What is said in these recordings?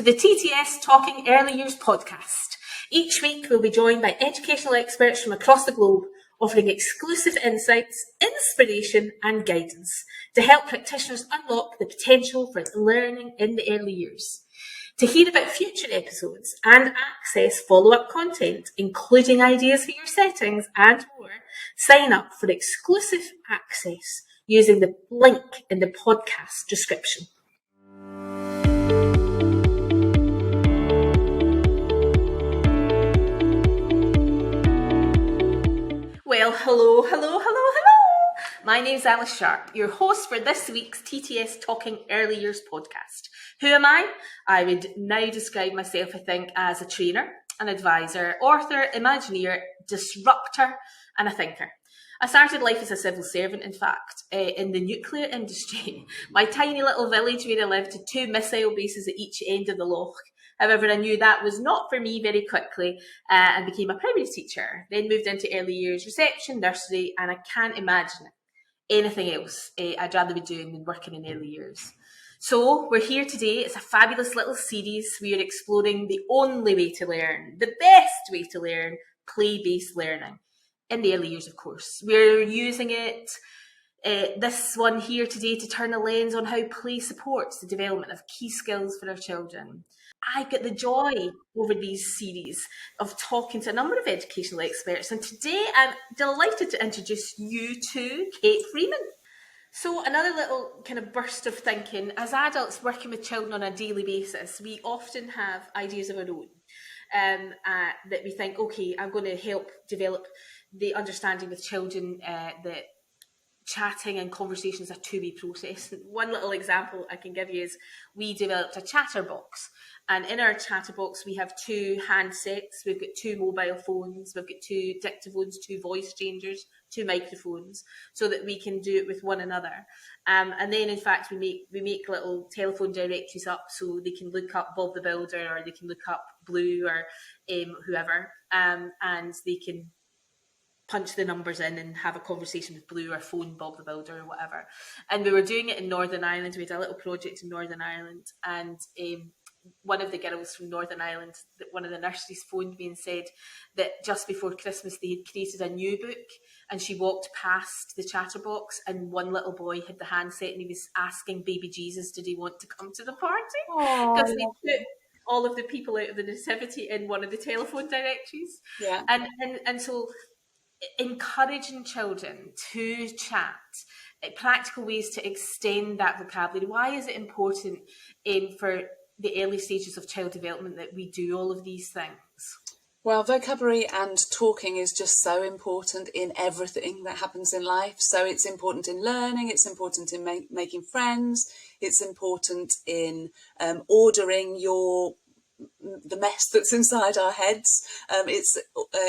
the TTS Talking Early Years podcast. Each week we'll be joined by educational experts from across the globe, offering exclusive insights, inspiration and guidance to help practitioners unlock the potential for learning in the early years. To hear about future episodes and access follow-up content, including ideas for your settings and more, sign up for exclusive access using the link in the podcast description. Well, hello. My name's Alice Sharp, your host for this week's TTS Talking Early Years podcast. Who am I? I would now describe myself, I think, as a trainer, an advisor, author, imagineer, disruptor, and a thinker. I started life as a civil servant, in fact, in the nuclear industry. My tiny little village where I lived had 2 missile bases at each end of the loch. However, I knew that was not for me very quickly and became a primary teacher. Then moved into early years reception, nursery, and I can't imagine anything else I'd rather be doing than working in early years. So we're here today. It's a fabulous little series. We are exploring the only way to learn, the best way to learn, play-based learning. In the early years, of course. We're using it, this one here today, to turn a lens on how play supports the development of key skills for our children. I get the joy over these series of talking to a number of educational experts, and today I'm delighted to introduce you to Kate Freeman. So another little kind of burst of thinking, as adults working with children on a daily basis, we often have ideas of our own that we think, okay, I'm going to help develop the understanding with children that chatting and conversations are a two-way process. One little example I can give you is we developed a chatterbox. And in our chatterbox, we have 2 handsets. We've got 2 mobile phones. We've got 2 dictaphones, 2 voice changers, 2 microphones, so that we can do it with one another. And then, in fact, we make little telephone directories up so they can look up Bob the Builder, or they can look up Blue, or whoever, and they can punch the numbers in and have a conversation with Blue, or phone Bob the Builder, or whatever. And we were doing it in Northern Ireland. We had a little project in Northern Ireland, and one of the girls from Northern Ireland, one of the nurseries, phoned me and said that just before Christmas they had created a new book, and she walked past the chatterbox and one little boy had the handset and he was asking baby Jesus, did he want to come to the party? Because they put all of the people out of the nativity in one of the telephone directories. Yeah. And so encouraging children to chat, practical ways to extend that vocabulary. Why is it important for the early stages of child development that we do all of these things? Well, vocabulary and talking is just so important in everything that happens in life. So it's important in learning, it's important in making friends, it's important in ordering the mess that's inside our heads. It's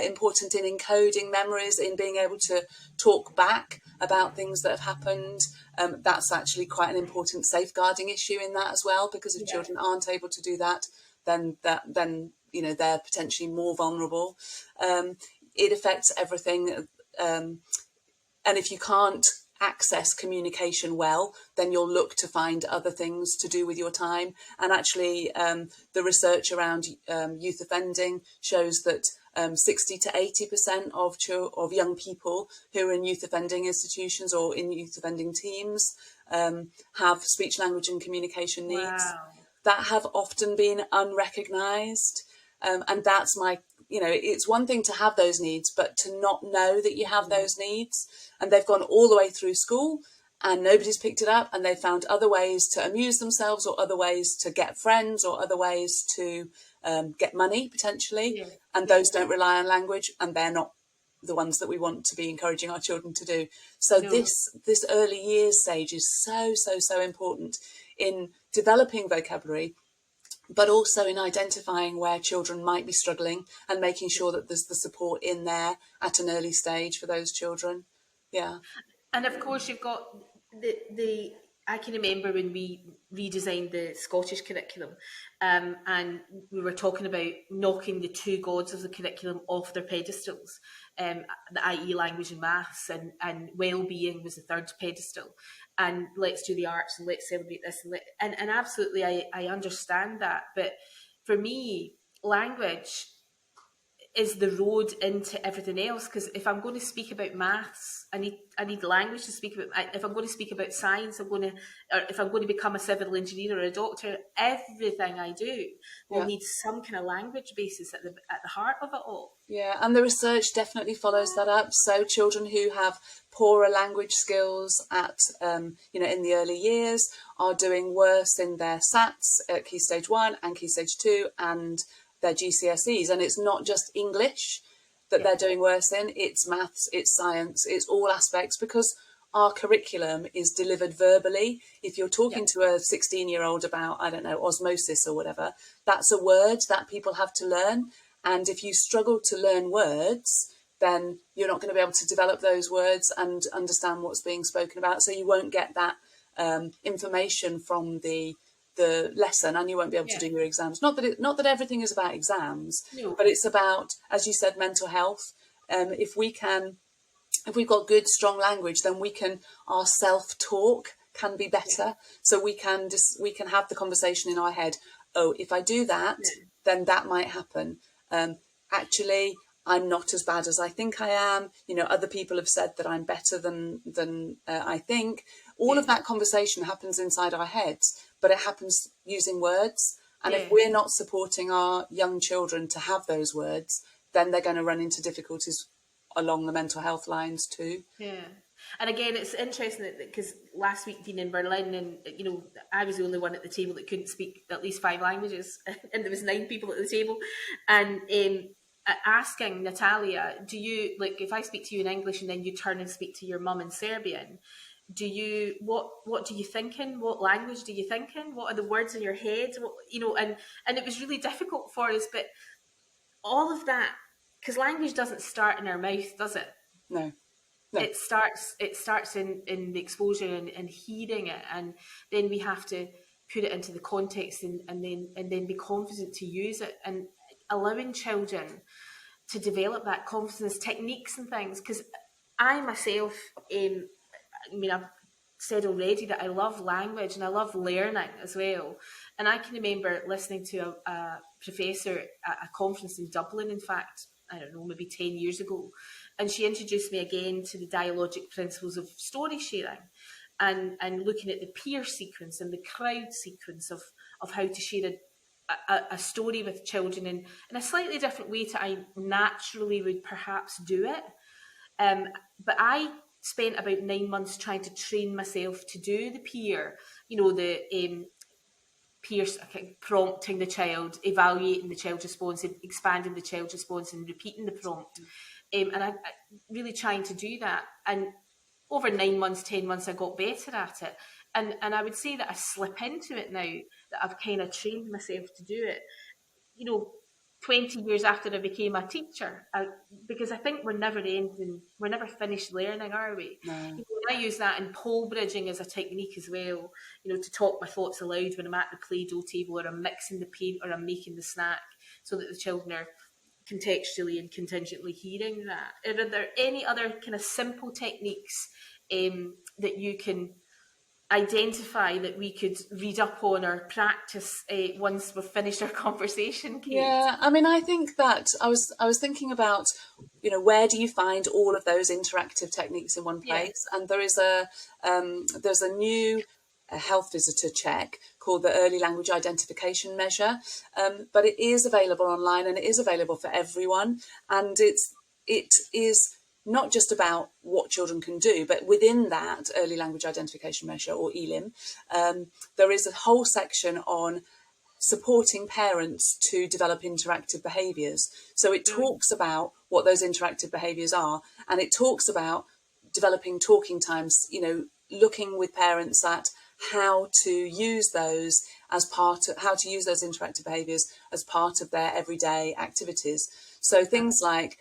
important in encoding memories, in being able to talk back about things that have happened. That's actually quite an important safeguarding issue in that as well, because if children aren't able to do that, then they're potentially more vulnerable. It affects everything, and if you can't access communication well, then you'll look to find other things to do with your time. And actually the research around youth offending shows that 60 to 80% of young people who are in youth offending institutions or in youth offending teams have speech, language and communication needs that have often been unrecognised. And that's it's one thing to have those needs, but to not know that you have those needs, and they've gone all the way through school and nobody's picked it up, and they've found other ways to amuse themselves, or other ways to get friends, or other ways to get money potentially. And those don't rely on language, and they're not the ones that we want to be encouraging our children to do. So this early years stage is so important in developing vocabulary, but also in identifying where children might be struggling and making sure that there's the support in there at an early stage for those children. Yeah. And of course you've got the I can remember when we redesigned the Scottish curriculum, and we were talking about knocking the 2 gods of the curriculum off their pedestals. the IE language and maths, and well-being was the third pedestal, and let's do the arts and let's celebrate this, and absolutely I understand that, but for me, language is the road into everything else. Because if I'm going to speak about maths, I need language to speak about. If I'm going to speak about science, or if I'm going to become a civil engineer or a doctor, everything I do will Yeah. need some kind of language basis at the heart of it all. Yeah, and the research definitely follows that up. So children who have poorer language skills at, in the early years are doing worse in their SATs at Key Stage 1 and Key Stage 2 and their GCSEs. And it's not just English that they're doing worse in, it's maths, it's science, it's all aspects, because our curriculum is delivered verbally. If you're talking to a 16-year-old about, I don't know, osmosis or whatever, that's a word that people have to learn. And if you struggle to learn words, then you're not going to be able to develop those words and understand what's being spoken about. So you won't get that information from the lesson, and you won't be able to do your exams. Not that everything is about exams, but it's about, as you said, mental health. If we've got good, strong language, then our self-talk can be better. So we can have the conversation in our head. Oh, if I do that, then that might happen. Actually, I'm not as bad as I think I am. Other people have said that I'm better than I think. All of that conversation happens inside our heads, but it happens using words. And if we're not supporting our young children to have those words, then they're going to run into difficulties along the mental health lines too. Yeah. And again, it's interesting because last week being in Berlin, and I was the only one at the table that couldn't speak at least 5 languages, and there was 9 people at the table, and asking Natalia, do you, like, if I speak to you in English and then you turn and speak to your mum in Serbian, what do you thinking? What language do you thinking? What are the words in your head? And it was really difficult for us, but all of that, because language doesn't start in our mouth, does it? No. It starts in the exposure and hearing it, and then we have to put it into the context and then be confident to use it, and allowing children to develop that confidence, techniques and things. Because I myself, I've said already that I love language and I love learning as well. And I can remember listening to a professor at a conference in Dublin, in fact, I don't know, maybe 10 years ago. And she introduced me again to the dialogic principles of story sharing, and looking at the peer sequence and the crowd sequence of how to share a story with children in a slightly different way to I naturally would perhaps do it. But I spent about 9 months trying to train myself to do the peer, the peer prompting the child, evaluating the child's response, expanding the child's response, and repeating the prompt. And I really trying to do that. And over 9 months, 10 months, I got better at it. And I would say that I slip into it now, that I've kind of trained myself to do it. 20 years after I became a teacher, because I think we're never finished learning, are we? No. I use that in pole bridging as a technique as well, to talk my thoughts aloud when I'm at the Play-Doh table, or I'm mixing the paint, or I'm making the snack, so that the children are contextually and contingently hearing that. Are there any other kind of simple techniques that you can identify that we could read up on or practice once we've finished our conversation, Kate? Yeah, I mean, I think that I was thinking about, where do you find all of those interactive techniques in one place? And there's a new health visitor check called the Early Language Identification Measure, but it is available online and it is available for everyone, and it is not just about what children can do, but within that Early Language Identification Measure, or ELIM, there is a whole section on supporting parents to develop interactive behaviours. So it talks about what those interactive behaviours are, and it talks about developing talking times, looking with parents at how to use those how to use those interactive behaviours as part of their everyday activities. So things like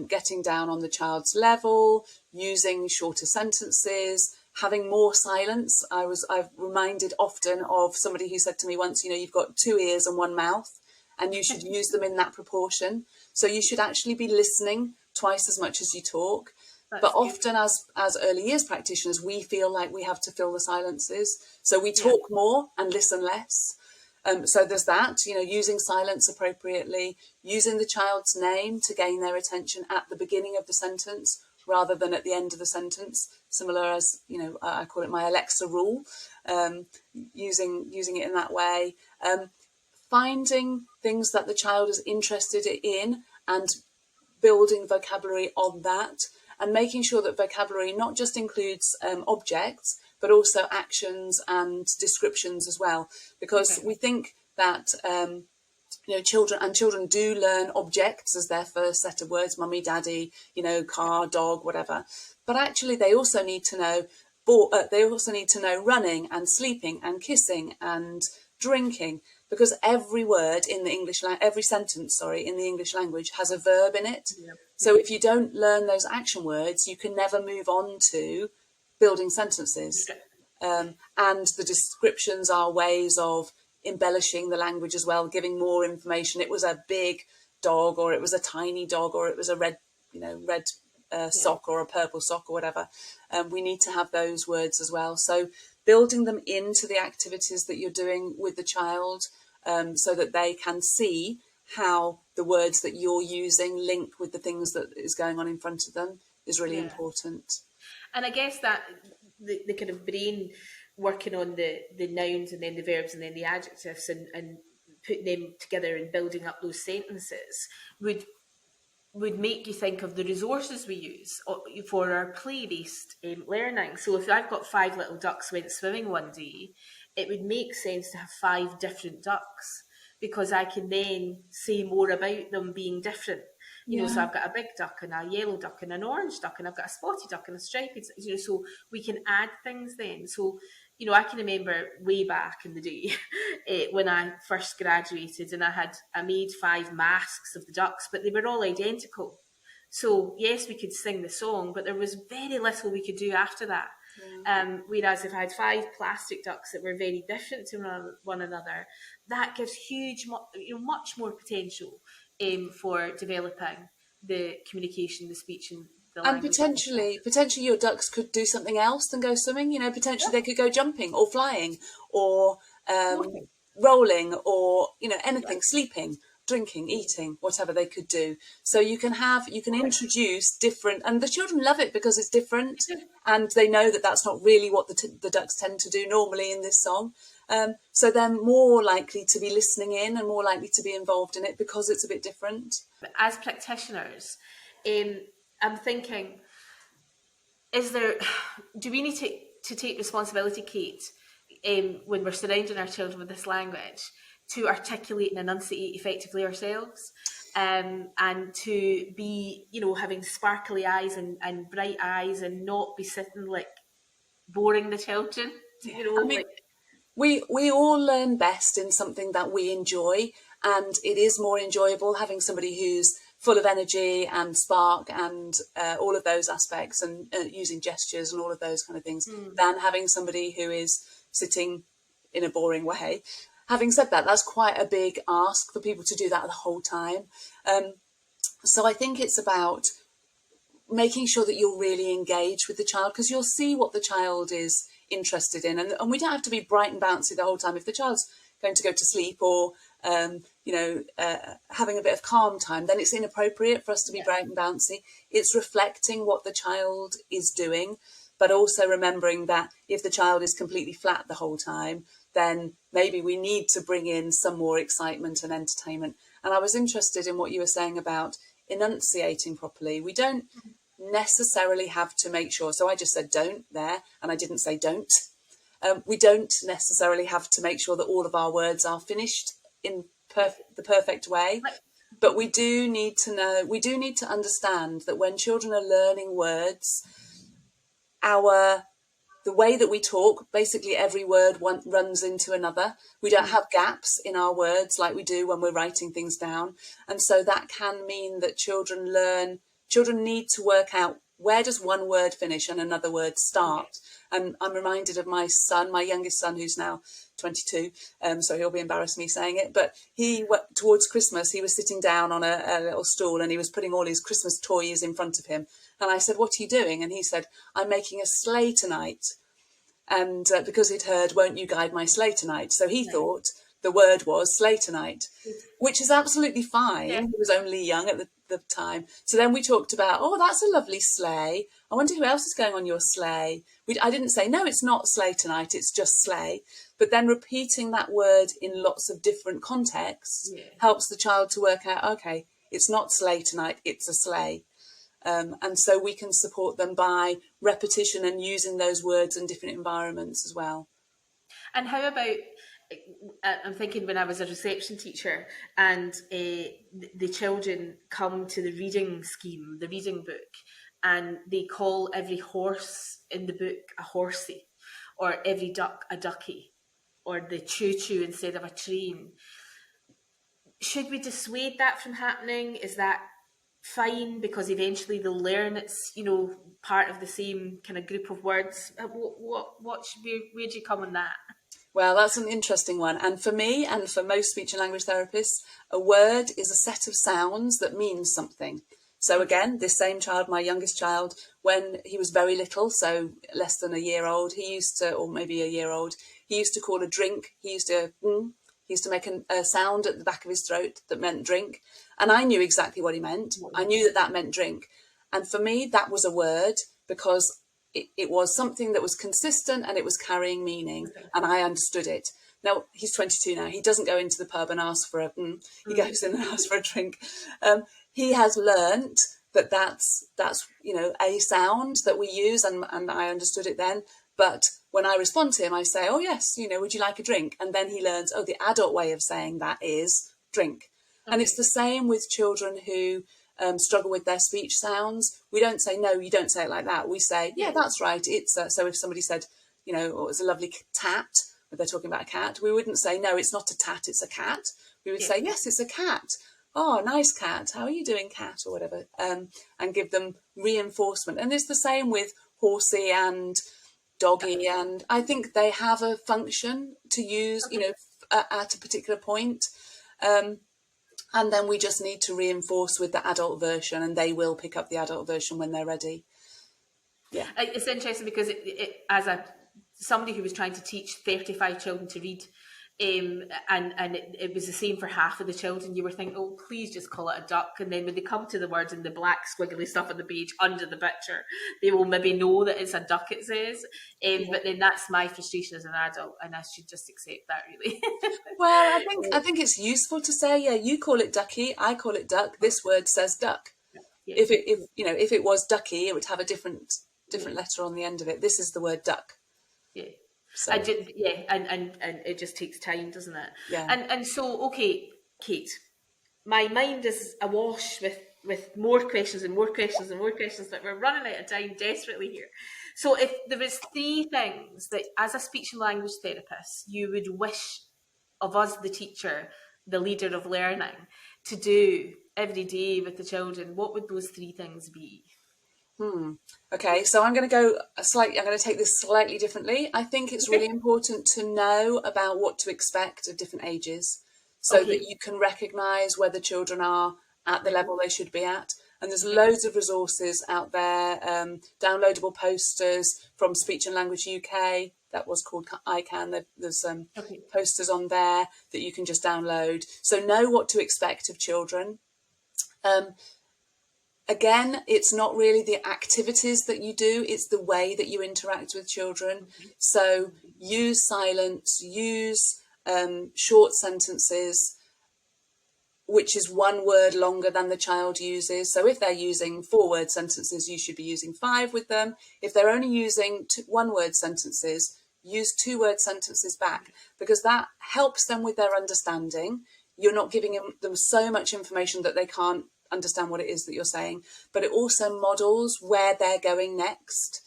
getting down on the child's level, using shorter sentences, having more silence. I've reminded often of somebody who said to me once, you've got 2 ears and 1 mouth, and you should use them in that proportion. So you should actually be listening twice as much as you talk. That's But good. often as early years practitioners, we feel like we have to fill the silences. So we Yeah. talk more and listen less. So there's that, using silence appropriately, using the child's name to gain their attention at the beginning of the sentence rather than at the end of the sentence. Similar as, I call it my Alexa rule, using it in that way. Finding things that the child is interested in and building vocabulary on that, and making sure that vocabulary not just includes objects, but also actions and descriptions as well. Because we think that children do learn objects as their first set of words, mummy, daddy, car, dog, whatever. But actually, they also need to know. They also need to know running and sleeping and kissing and drinking, because every word in the every sentence, in the English language has a verb in it. Yeah. So if you don't learn those action words, you can never move on to building sentences. And the descriptions are ways of embellishing the language as well, giving more information. It was a big dog, or it was a tiny dog, or it was a red sock, or a purple sock, or whatever. We need to have those words as well. So building them into the activities that you're doing with the child, so that they can see how the words that you're using link with the things that is going on in front of them is really important. And I guess that the kind of brain working on the nouns and then the verbs and then the adjectives and putting them together and building up those sentences would make you think of the resources we use for our play-based learning. So if I've got 5 little ducks went swimming one day, it would make sense to have 5 different ducks, because I can then say more about them being different. So I've got a big duck and a yellow duck and an orange duck, and I've got a spotted duck and a striped, so we can add things then. So, I can remember way back in the day when I first graduated, and I made 5 masks of the ducks, but they were all identical. So yes, we could sing the song, but there was very little we could do after that. Whereas if I had 5 plastic ducks that were very different to one another, that gives much more potential for developing the communication, the speech, and the And language. potentially your ducks could do something else than go swimming. Potentially they could go jumping or flying or rolling or anything, sleeping, drinking, eating, whatever they could do. So you can introduce different, and the children love it because it's different, and they know that that's not really what the ducks tend to do normally in this song. So they're more likely to be listening in and more likely to be involved in it because it's a bit different. As practitioners, I'm thinking, do we need to take responsibility, Kate, when we're surrounding our children with this language, to articulate and enunciate effectively ourselves, and to be, having sparkly eyes and bright eyes, and not be sitting like boring the children, We all learn best in something that we enjoy, and it is more enjoyable having somebody who's full of energy and spark and all of those aspects, and using gestures and all of those kind of things, than having somebody who is sitting in a boring way. Having said that, that's quite a big ask for people to do that the whole time. So I think it's about making sure that you're really engaged with the child, because you'll see what the child is interested in, and we don't have to be bright and bouncy the whole time. If the child's going to go to sleep or having a bit of calm time, then it's inappropriate for us to be bright and bouncy. It's reflecting what the child is doing, but also remembering that if the child is completely flat the whole time, then maybe we need to bring in some more excitement and entertainment. And I was interested in what you were saying about enunciating properly. We don't necessarily have to make sure, so I just said don't there, and I didn't say don't. We don't necessarily have to make sure that all of our words are finished in the perfect way, but we do need to understand that when children are learning words, the way that we talk, basically every word runs into another. We don't have gaps in our words like we do when we're writing things down. And so that can mean that children need to work out where does one word finish and another word start? And I'm reminded of my son, my youngest son, who's now 22, so he'll be embarrassed me saying it, but towards Christmas, he was sitting down on a little stool and he was putting all his Christmas toys in front of him. And I said, what are you doing? And he said, I'm making a sleigh tonight. And because he'd heard, won't you guide my sleigh tonight? So he thought the word was sleigh tonight, which is absolutely fine. Yeah. He was only young at the time. So then we talked about, oh, that's a lovely sleigh. I wonder who else is going on your sleigh. I didn't say, no, it's not sleigh tonight, it's just sleigh. But then repeating that word in lots of different contexts helps the child to work out, okay, it's not sleigh tonight, it's a sleigh. And so we can support them by repetition and using those words in different environments as well. And how about, I'm thinking when I was a reception teacher and the children come to the reading scheme, the reading book, and they call every horse in the book a horsey, or every duck a ducky, or the choo-choo instead of a train. Should we dissuade that from happening? Is that fine because eventually they'll learn it's part of the same kind of group of words? Where do you come on that? Well, that's an interesting one. And for me and for most speech and language therapists, a word is a set of sounds that means something. So again, this same child, my youngest child, when he was very little, so less than a year old, or maybe a year old, he used to call a drink. He used to make a sound at the back of his throat that meant drink. And I knew exactly what he meant. I knew that meant drink. And for me, that was a word because it was something that was consistent and it was carrying meaning. And I understood it. Now, he's 22 now. He doesn't go into the pub and ask for he goes in and asks for a drink. He has learnt that that's a sound that we use, and I understood it then. But when I respond to him, I say, oh, yes, would you like a drink? And then he learns, oh, the adult way of saying that is drink. Okay. And it's the same with children who struggle with their speech sounds. We don't say, no, you don't say it like that. We say, yeah, that's right. It's so if somebody said, oh, it's a lovely tat, if they're talking about a cat, we wouldn't say, no, it's not a tat, it's a cat. We would say, yes, it's a cat. Oh, nice cat. How are you doing, cat, or whatever, and give them reinforcement. And it's the same with horsey and doggy, and I think they have a function to use, at a particular point. And then we just need to reinforce with the adult version, and they will pick up the adult version when they're ready. Yeah, it's interesting because as somebody who was trying to teach 35 children to read, and it was the same for half of the children. You were thinking, oh, please just call it a duck. And then when they come to the words in the black squiggly stuff on the page under the picture, they will maybe know that it's a duck, it says. But then that's my frustration as an adult, and I should just accept that, really. Well, I think it's useful to say, yeah, you call it ducky, I call it duck. This word says duck. Yeah. If it was ducky, it would have a different letter on the end of it. This is the word duck. Yeah. So. And it just takes time, doesn't it? Yeah. And so, okay, Kate, my mind is awash with more questions and more questions and more questions, but we're running out of time desperately here. So if there was 3 things that, as a speech and language therapist, you would wish of us, the teacher, the leader of learning, to do every day with the children, what would those 3 things be? Okay, so I'm going to take this slightly differently. I think it's really important to know about what to expect at different ages so that you can recognise whether children are at the level they should be at. And there's loads of resources out there, downloadable posters from Speech and Language UK, that was called ICANN. There's posters on there that you can just download. So know what to expect of children. Again, it's not really the activities that you do, it's the way that you interact with children. So use silence, use short sentences, which is 1 word longer than the child uses. So if they're using 4-word sentences, you should be using 5 with them. If they're only using 1-word sentences, use 2-word sentences back, because that helps them with their understanding. You're not giving them so much information that they can't understand what it is that you're saying, but it also models where they're going next.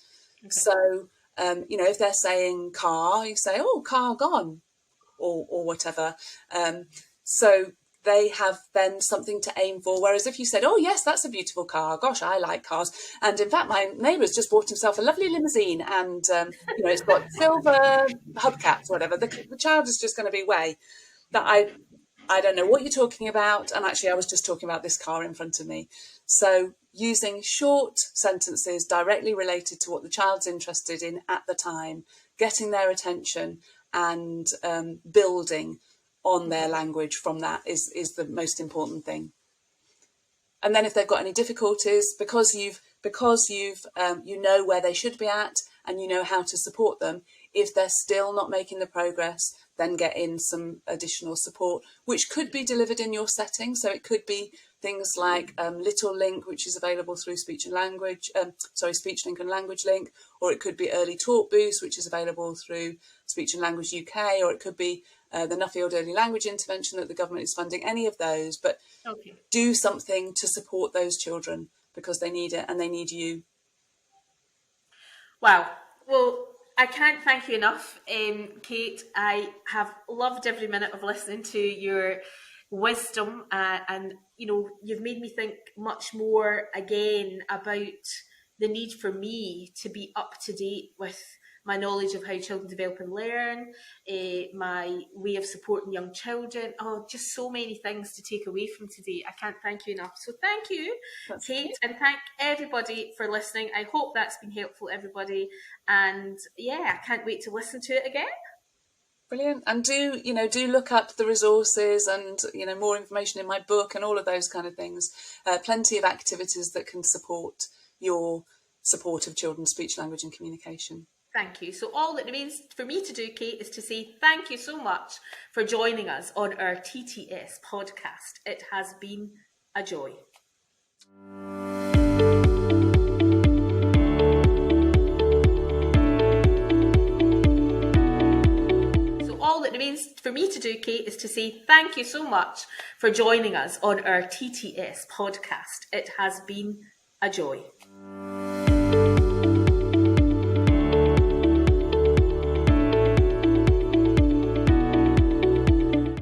Okay. So if they're saying car, you say, oh, car gone, or whatever. So they have then something to aim for. Whereas if you said, oh yes, that's a beautiful car, gosh, I like cars, and in fact my neighbour's just bought himself a lovely limousine, and it's got silver hubcaps, whatever, the child is just going to be way that I don't know what you're talking about, and actually I was just talking about this car in front of me. So using short sentences directly related to what the child's interested in at the time, getting their attention, and building on their language from that is the most important thing. And then if they've got any difficulties, because you've you know where they should be at, and you know how to support them, if they're still not making the progress, then get in some additional support, which could be delivered in your setting. So it could be things like Little Link, which is available through Speech and Language, Speech Link and Language Link, or it could be Early Talk Boost, which is available through Speech and Language UK, or it could be the Nuffield Early Language Intervention that the government is funding, any of those. But do something to support those children, because they need it and they need you. Wow. Well, I can't thank you enough, Kate. I have loved every minute of listening to your wisdom, and you've made me think much more again about the need for me to be up to date with my knowledge of how children develop and learn, my way of supporting young children. Oh, just so many things to take away from today. I can't thank you enough. So thank you, Kate, and thank everybody for listening. I hope that's been helpful, everybody. And yeah, I can't wait to listen to it again. Brilliant. And do look up the resources and, more information in my book and all of those kind of things. Plenty of activities that can support your support of children's speech, language and communication. Thank you. So all that remains for me to do, Kate, is to say thank you so much for joining us on our TTS podcast. It has been a joy. So all that remains for me to do, Kate, is to say thank you so much for joining us on our TTS podcast. It has been a joy.